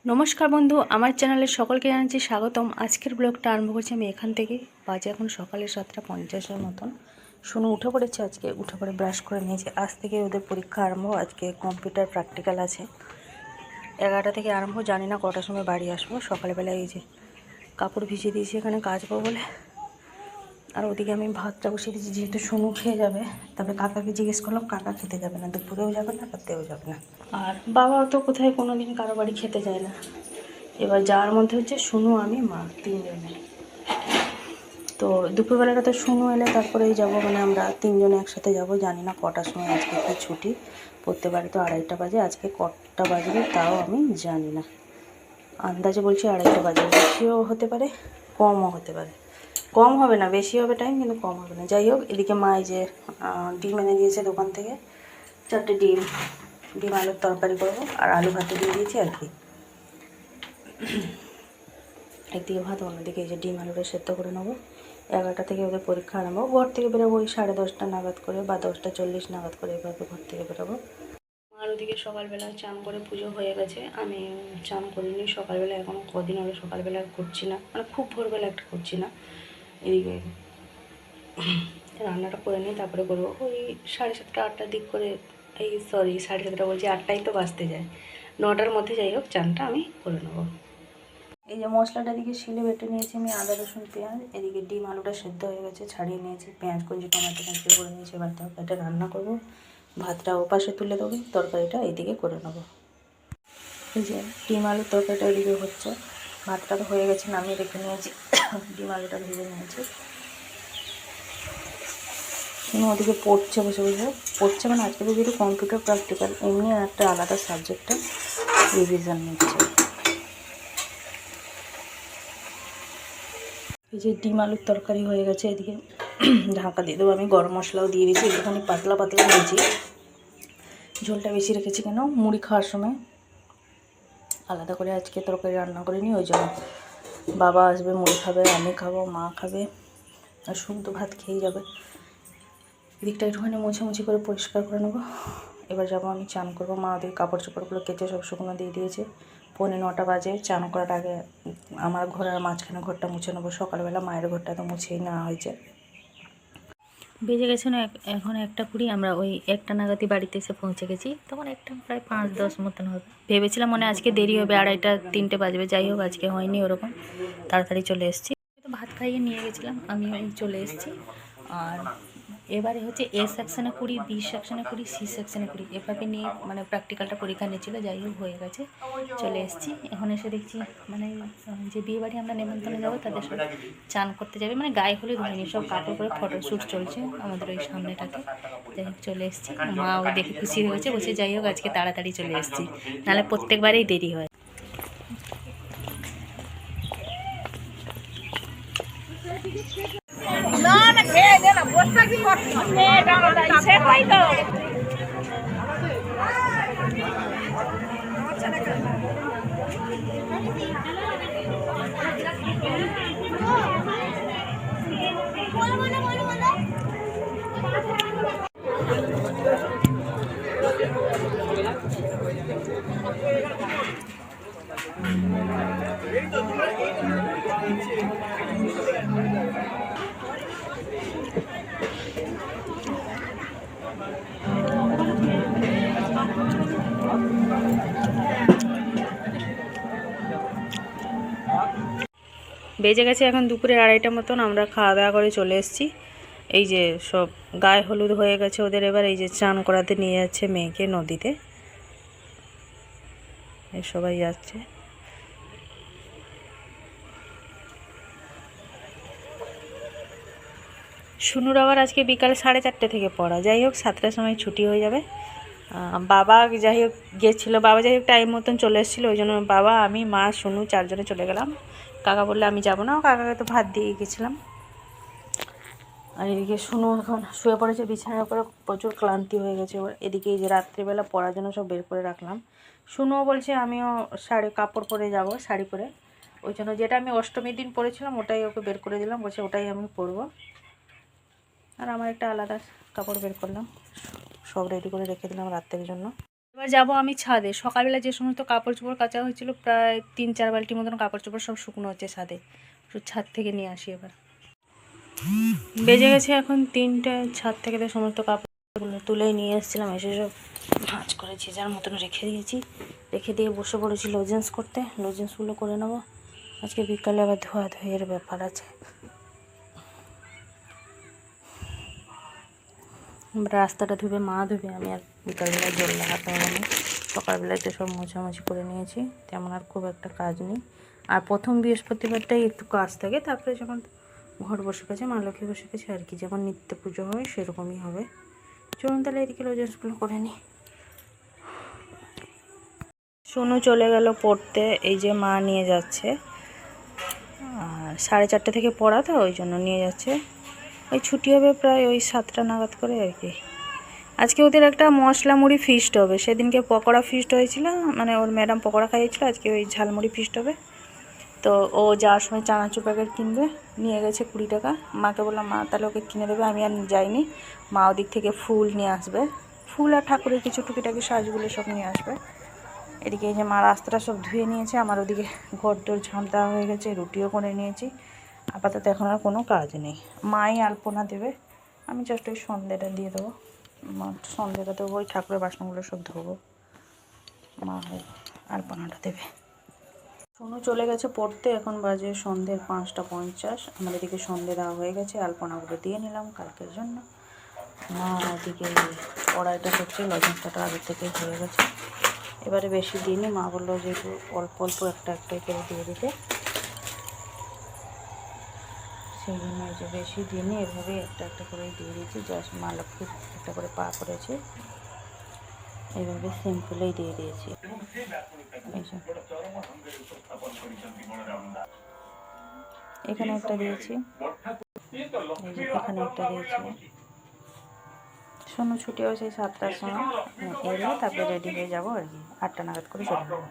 নমস্কার বন্ধু, আমার চ্যানেলে সকলকে জানাচ্ছি স্বাগতম। আজকের ব্লগটা আরম্ভ করছি আমি এখান থেকে। বাজে এখন সকালে 7:50 মতন। শুনে উঠে পড়েছে, আজকে উঠে পড়ে ব্রাশ করে নিয়েছে। আজ থেকে ওদের পরীক্ষা আরম্ভ। আজকে কম্পিউটার প্র্যাকটিক্যাল আছে, 11টা থেকে আরম্ভ। জানি না কটার সময় বাড়ি আসবো। সকালবেলায় এই যে কাপড় ভিজিয়ে দিয়েছি এখানে কাচবো বলে, আর ওদিকে আমি ভাতটা বসিয়ে দিয়েছি, যেহেতু শুনু খেয়ে যাবে। তবে কাকাকে জিজ্ঞেস করলাম, কাকা খেতে যাবে না, দুপুরেও যাবে না, রাতেও যাবে না। আর বাবাও তো কোথায় কোনো দিন কারো বাড়ি খেতে যায় না। এবার যাওয়ার মধ্যে হচ্ছে শুনু, আমি, মা, তিনজনে। তো দুপুরবেলাটা তো শুনু এলে তারপরেই যাবো, মানে আমরা তিনজনে একসাথে যাব। জানি না কটার সময় আজকে কি ছুটি। প্রত্যেকবারই তো 2:30 বাজে, আজকে কটা বাজবে তাও আমি জানি না। আন্দাজে বলছি 2:30 বাজে, বেশিও হতে পারে কমও হতে পারে। কম হবে না, বেশি হবে টাইম, কিন্তু কম হবে না। যাই হোক, এদিকে মা এই যে ডিম এনে দিয়েছে দোকান থেকে, 4টে ডিম আলুর তরকারি করবো, আর আলু ভাতে দিয়ে দিয়েছি আর কি। একদিকে ভাত, অন্যদিকে এই যে ডিম আলুটা সেদ্ধ করে নেবো। 11টা থেকে ওদের পরীক্ষা আরম্ভ। ঘর থেকে বেরোবো ওই 10:30 নাগাদ করে, বা 10:40 নাগাদ করে, এভাবে ঘর থেকে বেরোবো। আর ওদিকে সকালবেলা চান করে পুজো হয়ে গেছে, আমি চান করিনি সকালবেলা। এখন কদিন হলো সকালবেলা করছি না, মানে খুব ভোরবেলা একটা করছি না। এদিকে রান্নাটা করে নিই, তারপরে করবো। ওই 7:30 8টার দিক করে, এই 7:30 বলছি, 8টাই তো বাজতে যায়, 9টার মধ্যে যাই হোক চানটা আমি করে নেবো। এই যে মশলাটা দিকে শিলে বেটে নিয়েছি আমি, আদা রসুন পেঁয়াজ। এদিকে ডিম আলুটা সেদ্ধ হয়ে গেছে, ছাড়িয়ে নিয়েছি। পেঁয়াজ কুচি, টমেটো কুচি করে নিয়েছি। এবার তরকারিটা রান্না করবো। ভাতটা ওপাশে তুলে দেবো, তরকারিটা এইদিকে করে নেবো। এই যে ডিম আলুর তরকারিটা এদিকে হচ্ছে, ভাতটা তো হয়ে গেছে, নামিয়ে রেখে নিয়েছি। ডিম আলুটা ভেজে নিয়েছি। ওদিকে পড়ছে, বসে বসে পড়ছে, মানে আজকে যেহেতু কম্পিউটার প্র্যাকটিক্যাল, এমনি একটা আলাদা সাবজেক্টে রিভিশন নিচ্ছে। এই যে ডিম আলুর তরকারি হয়ে গেছে, এদিকে ঢাকা দিয়ে দেবো আমি। গরম মশলাও দিয়ে দিয়েছি, একটুখানি পাতলা পাতলা দিয়েছি। ঝোলটা বেশি রেখেছি কেন, মুড়ি খাওয়ার সময় আলাদা করে আজকে তরকারি রান্না করিনি, ওই জন্য। বাবা আসবে, মুড়ি খাবে, আমি খাবো, মা খাবে, আর শুধু ভাত খেয়েই যাবে। এদিকটা একটুখানি মুছে করে পরিষ্কার করে নেবো। এবার যাবো আমি চান করবো। মা ওদের কাপড় চোপড়গুলো কেচে সব শুকনো দিয়ে দিয়েছে। 9:45 বাজে। চান করার আগে আমার ঘরের মাঝখানে ঘরটা মুছে নেবো। সকালবেলা মায়ের ঘরটা তো মুছেই নেওয়া হয়েছে। বেজে গেছে না এখন 1:20। আমরা ওই 1টা নাগাদই বাড়িতে এসে পৌঁছে গেছি। তখন একটা প্রায় 5-10 মতন হবে। ভেবেছিলাম মনে আজকে দেরি হবে, 2:30 3টে বাজবে। যাই হোক, আজকে হয়নি ওরকম, তাড়াতাড়ি চলে এসেছি। তো ভাত খাইয়ে নিয়ে গেছিলাম, আমি চলে এসেছি। আর এবারে হচ্ছে এ সেকশানে 20, বি সেকশানে 20, সি সেকশানে 20, এভাবে নিয়ে মানে প্র্যাকটিক্যালটা পরীক্ষা নিয়েছিল। যাই হোক, হয়ে গেছে, চলে এসেছি। এখন এসে দেখছি মানে যে বিয়ে বাড়ি আমরা নেমন্তন্ন যাবো, তাদের সব চান করতে যাবে, মানে গায়ে হলুদ হয়নি, সব কাপড় করে ফটোশ্যুট চলছে আমাদের ওই সামনেটাতে। যাই হোক, চলে এসেছি। মাও দেখে খুশি হয়েছে, বলছে যাই হোক আজকে তাড়াতাড়ি চলে এসেছি, নাহলে প্রত্যেকবারেই দেরি হয়। না না খেয়ে দে না, বসে কি করছিস? সেটাই তো। বেজে গেছে এখন দুপুরের 2:30 মতন। আমরা খাওয়া দাওয়া করে চলে এসেছি। এই যে সব গায়ে হলুদ হয়ে গেছে ওদের। এবার এই যে চান করাতে নিয়ে যাচ্ছে মেয়েকে নদীতে, সবাই যাচ্ছে। শুনুর আবার আজকে বিকাল 4:30 থেকে পড়া। যাই হোক, 7টার সময় ছুটি হয়ে যাবে। বাবা যাই হোক গিয়েছিলো, বাবা যাই হোক টাইম মতন চলে এসেছিলো, ওই জন্য বাবা, আমি, মা, শুনু 4 জনে চলে গেলাম। কাকা বললে আমি যাবো না, কাকাকে তো ভাত দিয়ে গেছিলাম। আর এদিকে শুনু এখন শুয়ে পড়েছে বিছানার উপরে, প্রচুর ক্লান্তি হয়ে গেছে ওর। এদিকে এই যে রাত্রিবেলা পড়ার জন্য সব বের করে রাখলাম। শুনুও বলছে আমিও কাপড় পরে যাব, শাড়ি পরে। ওই জন্য যেটা আমি অষ্টমীর দিন পরেছিলাম ওটাই ওকে বের করে দিলাম, বলছে ওটাই আমি পরবো। আর আমার একটা আলাদা কাপড় বের করলাম, সব রেডি করে রেখে দিলাম রাত্রের জন্য। এবার যাবো আমি ছাদে। সকালবেলা যে সমস্ত কাপড় চোপড় কাচা হয়েছিল প্রায় 3-4 বালতির মতন কাপড় চোপড় সব শুকনো হচ্ছে ছাদে, ছাদ থেকে নিয়ে আসি। এবার বেজে গেছে এখন 3টে। ছাদ থেকে তো সমস্ত কাপড়গুলো তুলেই নিয়ে এসেছিলাম, এসে সব ভাঁজ করে যে যার মতন রেখে দিয়েছি। রেখে দিয়ে বসে পড়েছি লজেন্স করতে। লজেন্সগুলো করে নেবো। আজকে বিকালে আবার ধোয়া ধুয়ের ব্যাপার আছে। রাস্তাটা ধুবে মা, ধুবে, আমি আর বিকালবেলায় জল লাগাতে হবে না। সকালবেলায় তো সব মোছামুছি করে নিয়েছি, তেমন আর খুব একটা কাজ নেই। আর প্রথম বৃহস্পতিবারটাই একটু কাজ থাকে, তারপরে যখন ঘর বসে গেছে, মা লক্ষ্মী বসে গেছে আর কি, যেমন নিত্য পুজো হয় সেরকমই হবে। চলুন তাহলে এদিকে লজেন্সগুলো করে নিই। সোনু চলে গেল পড়তে, এই যে মা নিয়ে যাচ্ছে। আর 4:30 থেকে পড়া, তো ওই জন্য নিয়ে যাচ্ছে। ওই ছুটি হবে প্রায় ওই 7টা নাগাদ করে আর কি। আজকে ওদের একটা মশলা মুড়ি ফিস্ট হবে। সেদিনকে পকোড়া ফিস্ট হয়েছিল, মানে ওর ম্যাডাম পকোড়া খাইয়েছিল, আজকে ওই ঝালমুড়ি ফিস্ট হবে। তো ও যাওয়ার সময় চানাচুর প্যাকেট কিনবে, নিয়ে গেছে 20 টাকা। মাকে বললাম মা তাহলে ওকে কিনে দেবে, আমি আর যাইনি। মা ওদিক থেকে ফুল নিয়ে আসবে, ফুল আর ঠাকুরের কিছু টুকিটাকি সাজগুলো সব নিয়ে আসবে। এদিকে এই যে মা রাস্তাটা সব ধুয়ে নিয়েছে, আমার ওদিকে ঘর দোর ঝাঁট দেওয়া হয়ে গেছে, রুটিও করে নিয়েছি। আপাতত এখন আর কোনো কাজ নেই। মাই আলপনা দেবে, আমি জাস্ট ওই সন্ধ্যেটা দিয়ে দেবো। মা সন্ধ্যেটা দেবো, ওই ঠাকুরের বাসনগুলো সব ধোবো, মা আলপনাটা দেবে। সোনু চলে গেছে পড়তে, এখন বাজে সন্ধ্যে 5:50। আমার এদিকে সন্ধ্যে দেওয়া হয়ে গেছে, আলপনাগুলো দিয়ে নিলাম কালকের জন্য। মা ওদিকে কড়াইটা হচ্ছে, লজেন্সটা আগের থেকে হয়ে গেছে। এবারে বেশি দিনই, মা বললো যে একটু অল্প অল্প একটা একটা করে দিয়ে দিতে, সেই জন্য এই যে বেশি দিনই এভাবে একটা একটা করে দিয়ে দিয়েছি। জাস্ট মা লক্ষ্মীর একটা করে পা করেছে, এইভাবে সিম্পলেই দিয়ে দিয়েছি। এখানে একটা দিয়েছি, এখানে একটা দিয়েছি। সোনু ছুটি হয় সেই 7টার সময়, এলে তারপরে রেডি হয়ে যাবো আর কি, 8টা নাগাদ করে চলে যাবো।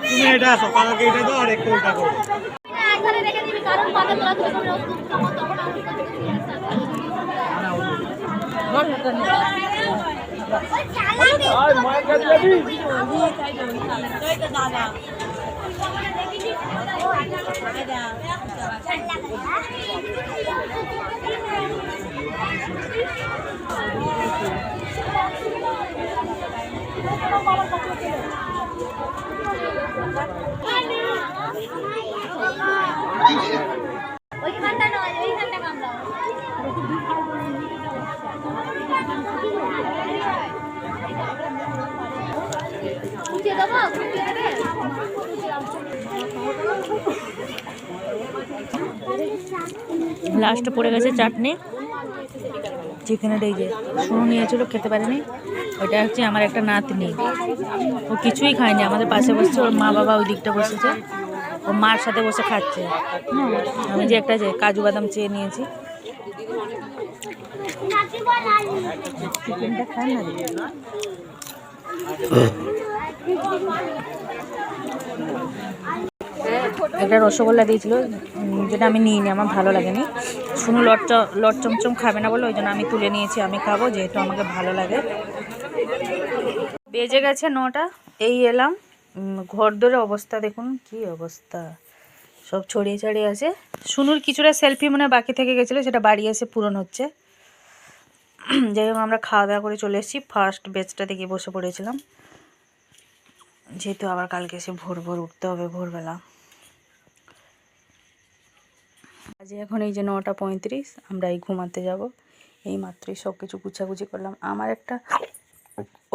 তুমি এটা সকালকে এটা দাও আর একটু উল্টা করো। ওইখানটা নয়, ওইখানটা কামড়াও। কুচিয়ে দেবো, কুচিয়ে দেবে। লাস্টে পড়ে গেছে চাটনি, চিকেনের। এই যে সোনু নিয়েছিল, খেতে পারেনি। ওইটা হচ্ছে আমার একটা নাতনি, ও কিছুই খায়নি, আমাদের পাশে বসছে, ওর মা বাবা ওই দিকটা বসেছে, ও মার সাথে বসে খাচ্ছে। আমি যে একটা যে কাজু বাদাম চেয়ে নিয়েছি। চিকেনটা খায় না, একটা রসগোল্লা দিয়েছিল, যেটা আমি নিইনি, আমার ভালো লাগেনি। শুনু লট চমচম খাবে না বলে ওই জন্য আমি তুলে নিয়েছি, আমি খাবো যেহেতু আমাকে ভালো লাগে। বেজে গেছে 9টা, এই এলাম। ঘর দোরের অবস্থা দেখুন, কি অবস্থা, সব ছড়িয়ে ছাড়িয়ে আছে। শুনুর কিছুটা সেলফি মনে বাকি থেকে গেছিলো, সেটা বাড়ি এসে পূরণ হচ্ছে। যাই হোক, আমরা খাওয়া দাওয়া করে চলে এসেছি, ফার্স্ট বেচটা থেকে বসে পড়েছিলাম, যেহেতু আবার কালকে এসে ভোর ভোর উঠতে হবে, ভোরবেলা। আজ এখন এই যে 9:35, আমরা এই ঘুমাতে যাব। এই মাত্রই সব কিছু গুছাগুছি করলাম। আমার একটা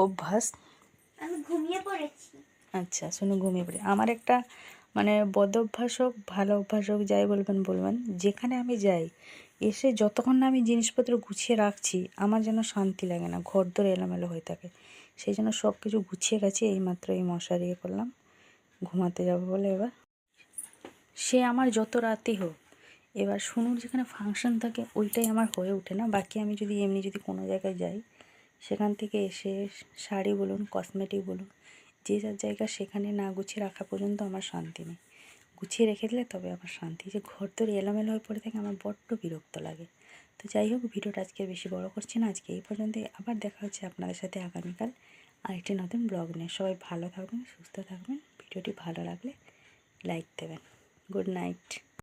অভ্যাস, আমি ঘুমিয়ে পড়েছি। আচ্ছা শুনে ঘুমিয়ে পড়ে, আমার একটা মানে বদ অভ্যাস হোক ভালো অভ্যাস হোক, যাই বলবেন বলবেন, যেখানে আমি যাই এসে যতক্ষণ না আমি জিনিসপত্র গুছিয়ে রাখছি, আমার যেন শান্তি লাগে না, ঘর দর এলোমেলো হয়ে থাকে। সেই জন্য সব কিছু গুছিয়ে গেছি, এই মাত্র এই মশারি করলাম, ঘুমাতে যাব বলে। এবার সে আমার যত রাতে হোক। এবার শুনুর যেখানে ফাংশন থাকে ওইটাই আমার হয়ে ওঠে না। বাকি আমি যদি এমনি যদি কোনো জায়গায় যাই, সেখান থেকে এসে শাড়ি বলুন, কসমেটিক বলুন, যে যার জায়গা সেখানে না গুছিয়ে রাখা পর্যন্ত আমার শান্তি নেই। গুছিয়ে রেখে দিলে তবে আমার শান্তি। যে ঘর তোর এলোমেলো হয়ে পড়ে থাকে, আমার বড্ড বিরক্ত লাগে। তো যাই হোক, ভিডিওটা আজকে বেশি বড় করছি না, আজকে এই পর্যন্তই। আবার দেখা হচ্ছে আপনাদের সাথে আগামীকাল আরেকটি নতুন ব্লগ নিয়ে। সবাই ভালো থাকবেন, সুস্থ থাকবেন। ভিডিওটি ভালো লাগলে লাইক দেবেন। Good night.